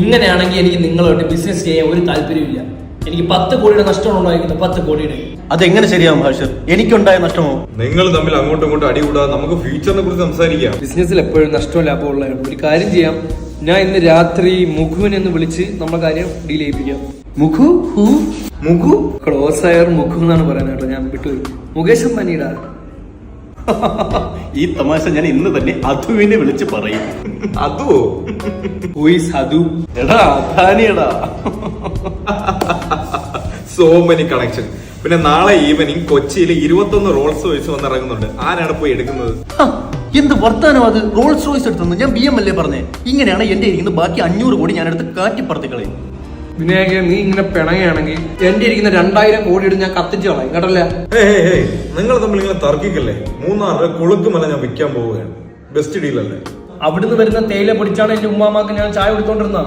ഇങ്ങനെയാണെങ്കിൽ എനിക്ക് നിങ്ങളുമായിട്ട് ബിസിനസ് ചെയ്യാൻ ഒരു താല്പര്യമില്ല. എനിക്ക് 10 കോടിയുടെ നഷ്ടമാണ് ഉണ്ടായിരിക്കുന്നത്. 10 കോടിയുടെ. അതെങ്ങനെ ശരിയാവും ഹാഷിർ? എനിക്കുണ്ടായ നഷ്ടമോ? നിങ്ങൾ തമ്മിൽ അങ്ങോട്ടും ഇങ്ങോട്ടും അടികൂടാതെ നമുക്ക് ഫ്യൂച്ചറിനെ കുറിച്ച് സംസാരിക്കാം. ബിസിനസ്സിൽ എപ്പോഴും നഷ്ടവും ലാഭവും ഉള്ളതാണ്. ഒരു കാര്യം ചെയ്യാം, ഞാൻ ഇന്ന് രാത്രി മുഖുവിനെ ഒന്ന് വിളിച്ച് നമ്മളെ കാര്യം ഡീൽ ചെയ്യിപ്പിക്കാം. മുഖു മുഖു ക്ലോസ് ആയർ മുഖു എന്നാണ് പറയാനാട്ടോ, ഞാൻ വിട്ടുപോയി. മുകേഷ് അംബാനിയുടെ. ഈ തമാശ ഞാൻ ഇന്ന് തന്നെ അധുവിനെ വിളിച്ച് പറയും. അതോ അതു എടാ അധാനിയടാ. So many connection. പിന്നെ നാളെ ഈവനിങ് കൊച്ചിയിൽ 21 റോൾസ് റോയ്സ് വന്നിറങ്ങുന്നുണ്ട്. ആരാണ് പോയി എടുക്കുന്നത്? എന്ത് വർത്താനം അത്? റോൾസ് റോയ്സ് എടുത്തു? ഞാൻ BM അല്ലേ പറഞ്ഞേ. ഇങ്ങനെയാണ് എന്റെ ഇരിക്കുന്ന ബാക്കി 500 കോടി ഞാൻ എടുത്ത് കാറ്റിപ്പുറത്ത് കളയും. വിനായക, നീ ഇങ്ങനെ പിണങ്ങുകയാണെങ്കിൽ എന്റെ ഇരിക്കുന്ന 2000 കോടിയുടെ ഞാൻ കത്തിച്ചു കളയും കേട്ടല്ലേ. നിങ്ങൾ തമ്മിൽ ഇങ്ങനെ തർക്കിക്കല്ലേ. 3 കുളുക്കുമല ഞാൻ വിൽക്കാൻ പോവുകയാണ്. ബെസ്റ്റ് ഡീൽ അല്ലേ? അവിടുന്ന് വരുന്ന തേയില പൊടിച്ചാണ് എന്റെ ഉമ്മാമാക്ക് ഞാൻ ചായ കൊടുത്തോണ്ടിരുന്നത്.